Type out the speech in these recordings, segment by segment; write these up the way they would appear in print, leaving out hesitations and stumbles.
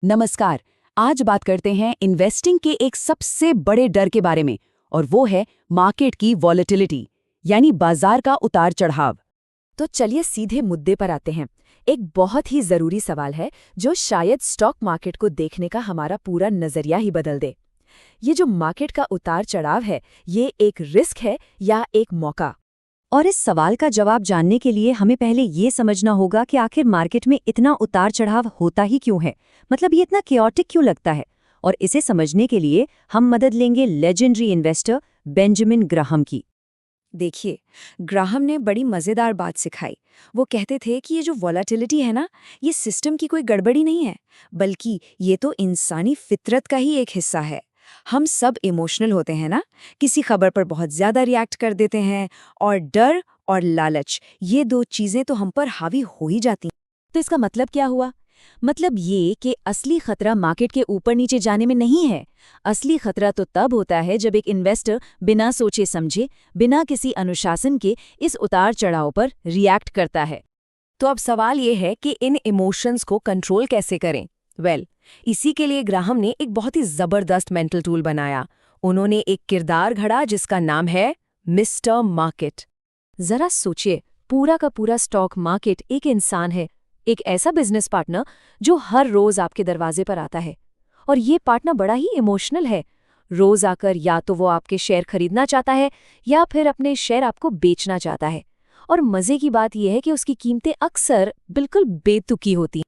नमस्कार। आज बात करते हैं इन्वेस्टिंग के एक सबसे बड़े डर के बारे में, और वो है मार्केट की वॉलेटिलिटी, यानी बाजार का उतार चढ़ाव। तो चलिए सीधे मुद्दे पर आते हैं। एक बहुत ही जरूरी सवाल है जो शायद स्टॉक मार्केट को देखने का हमारा पूरा नजरिया ही बदल दे। ये जो मार्केट का उतार चढ़ाव है, ये एक रिस्क है या एक मौका? और इस सवाल का जवाब जानने के लिए हमें पहले ये समझना होगा कि आखिर मार्केट में इतना उतार चढ़ाव होता ही क्यों है, मतलब ये इतना केओटिक क्यों लगता है। और इसे समझने के लिए हम मदद लेंगे लेजेंडरी इन्वेस्टर बेंजामिन ग्राहम की। देखिए, ग्राहम ने बड़ी मजेदार बात सिखाई। वो कहते थे कि ये जो वॉलेटिलिटी है ना, ये सिस्टम की कोई गड़बड़ी नहीं है, बल्कि ये तो इंसानी फितरत का ही एक हिस्सा है। हम सब इमोशनल होते हैं ना, किसी खबर पर बहुत ज्यादा रिएक्ट कर देते हैं, और डर और लालच, ये दो चीजें तो हम पर हावी हो ही जाती हैं। तो इसका मतलब क्या हुआ? मतलब ये कि असली खतरा मार्केट के ऊपर नीचे जाने में नहीं है। असली खतरा तो तब होता है जब एक इन्वेस्टर बिना सोचे समझे, बिना किसी अनुशासन के इस उतार चढ़ाव पर रिएक्ट करता है। तो अब सवाल ये है कि इन इमोशंस को कंट्रोल कैसे करें? इसी के लिए ग्राहम ने एक बहुत ही जबरदस्त मेंटल टूल बनाया। उन्होंने एक किरदार घड़ा जिसका नाम है मिस्टर मार्केट। जरा सोचिए, पूरा का पूरा स्टॉक मार्केट एक इंसान है, एक ऐसा बिजनेस पार्टनर जो हर रोज आपके दरवाजे पर आता है। और ये पार्टनर बड़ा ही इमोशनल है। रोज आकर या तो वो आपके शेयर खरीदना चाहता है या फिर अपने शेयर आपको बेचना चाहता है। और मजे की बात यह है कि उसकी कीमतें अक्सर बिल्कुल बेतुकी होती हैं।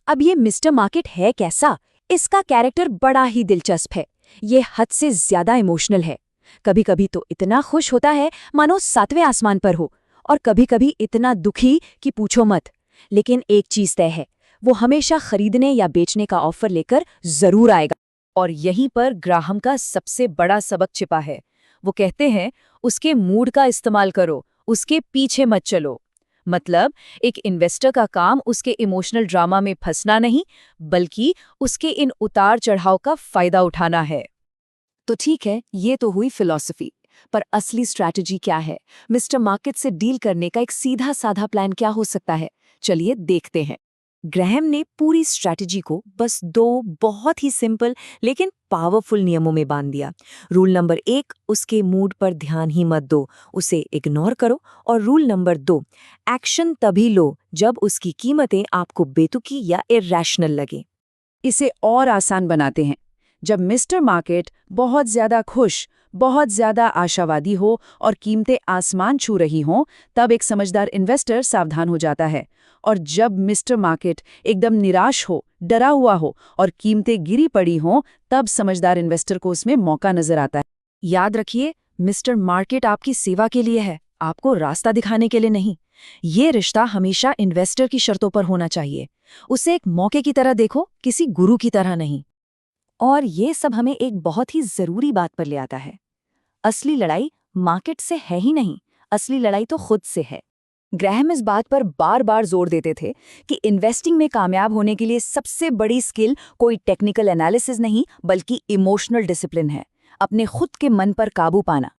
अब ये मिस्टर मार्केट है कैसा? इसका कैरेक्टर बड़ा ही दिलचस्प है। ये हद से ज्यादा इमोशनल है। कभी कभी तो इतना खुश होता है मानो 7वें आसमान पर हो, और कभी कभी इतना दुखी कि पूछो मत। लेकिन एक चीज तय है, वो हमेशा खरीदने या बेचने का ऑफर लेकर जरूर आएगा। और यहीं पर ग्राहम का सबसे बड़ा सबक छिपा है। वो कहते हैं, उसके मूड का इस्तेमाल करो, उसके पीछे मत चलो। मतलब एक इन्वेस्टर का काम उसके इमोशनल ड्रामा में फंसना नहीं, बल्कि उसके इन उतार चढ़ाव का फायदा उठाना है। तो ठीक है, ये तो हुई फिलॉसफी, पर असली स्ट्रैटेजी क्या है? मिस्टर मार्केट से डील करने का एक सीधा साधा प्लान क्या हो सकता है? चलिए देखते हैं। ग्राहम ने पूरी स्ट्रैटेजी को बस 2 बहुत ही सिंपल लेकिन पावरफुल नियमों में बांध दिया। रूल नंबर 1, उसके मूड पर ध्यान ही मत दो, उसे इग्नोर करो। और रूल नंबर 2, एक्शन तभी लो जब उसकी कीमतें आपको बेतुकी या इरैशनल लगे। इसे और आसान बनाते हैं। जब मिस्टर मार्केट बहुत ज्यादा खुश, बहुत ज्यादा आशावादी हो और कीमतें आसमान छू रही हों, तब एक समझदार इन्वेस्टर सावधान हो जाता है। और जब मिस्टर मार्केट एकदम निराश हो, डरा हुआ हो और कीमतें गिरी पड़ी हों, तब समझदार इन्वेस्टर को उसमें मौका नजर आता है। याद रखिए, मिस्टर मार्केट आपकी सेवा के लिए है, आपको रास्ता दिखाने के लिए नहीं। ये रिश्ता हमेशा इन्वेस्टर की शर्तों पर होना चाहिए। उसे एक मौके की तरह देखो, किसी गुरु की तरह नहीं। और ये सब हमें एक बहुत ही जरूरी बात पर ले आता है। असली लड़ाई मार्केट से है ही नहीं, असली लड़ाई तो खुद से है। ग्राहम इस बात पर बार बार जोर देते थे कि इन्वेस्टिंग में कामयाब होने के लिए सबसे बड़ी स्किल कोई टेक्निकल एनालिसिस नहीं, बल्कि इमोशनल डिसिप्लिन है, अपने खुद के मन पर काबू पाना।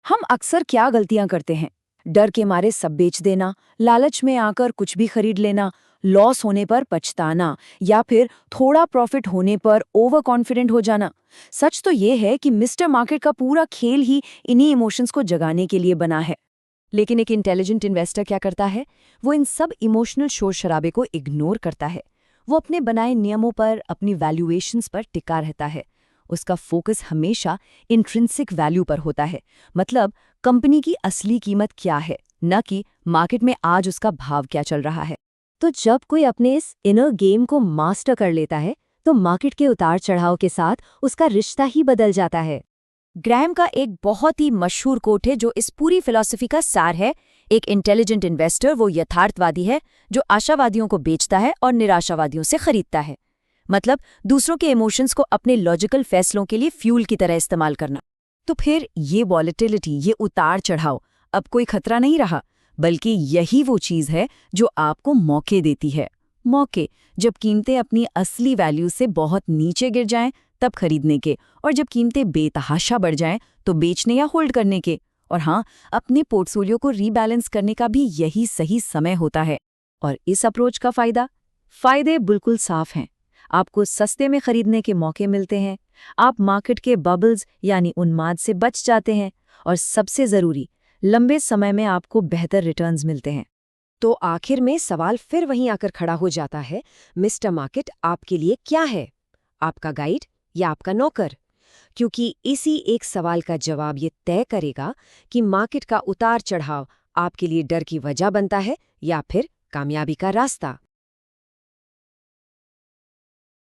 हम अक्सर क्या गलतियां करते हैं? डर के मारे सब बेच देना, लालच में आकर कुछ भी खरीद लेना, लॉस होने पर पछताना, या फिर थोड़ा प्रॉफिट होने पर ओवर कॉन्फिडेंट हो जाना। सच तो ये है कि मिस्टर मार्केट का पूरा खेल ही इन्हीं इमोशंस को जगाने के लिए बना है। लेकिन एक इंटेलिजेंट इन्वेस्टर क्या करता है? वो इन सब इमोशनल शोर शराबे को इग्नोर करता है। वो अपने बनाए नियमों पर, अपनी वैल्यूएशंस पर टिका रहता है। उसका फोकस हमेशा इंट्रिंसिक वैल्यू पर होता है, मतलब कंपनी की असली कीमत क्या है, न कि मार्केट में आज उसका भाव क्या चल रहा है। तो जब कोई अपने इस इनर गेम को मास्टर कर लेता है, तो मार्केट के उतार चढ़ाव के साथ उसका रिश्ता ही बदल जाता है। ग्राहम का एक बहुत ही मशहूर कोट है जो इस पूरी फिलॉसफी का सार है। एक इंटेलिजेंट इन्वेस्टर वो यथार्थवादी है जो आशावादियों को बेचता है और निराशावादियों से खरीदता है। मतलब दूसरों के इमोशंस को अपने लॉजिकल फैसलों के लिए फ्यूल की तरह इस्तेमाल करना। तो फिर ये वॉलेटिलिटी, ये उतार चढ़ाव अब कोई खतरा नहीं रहा, बल्कि यही वो चीज है जो आपको मौके देती है। मौके, जब कीमतें अपनी असली वैल्यू से बहुत नीचे गिर जाएं तब खरीदने के, और जब कीमतें बेतहाशा बढ़ जाएं तो बेचने या होल्ड करने के। और हाँ, अपने पोर्टफोलियो को रीबैलेंस करने का भी यही सही समय होता है। और इस अप्रोच का फायदे बिल्कुल साफ हैं। आपको सस्ते में खरीदने के मौके मिलते हैं, आप मार्केट के बबल्स यानी उन्माद से बच जाते हैं, और सबसे ज़रूरी, लंबे समय में आपको बेहतर रिटर्न्स मिलते हैं। तो आखिर में सवाल फिर वहीं आकर खड़ा हो जाता है, मिस्टर मार्केट आपके लिए क्या है? आपका गाइड या आपका नौकर? क्योंकि इसी एक सवाल का जवाब ये तय करेगा कि मार्केट का उतार चढ़ाव आपके लिए डर की वजह बनता है या फिर कामयाबी का रास्ता।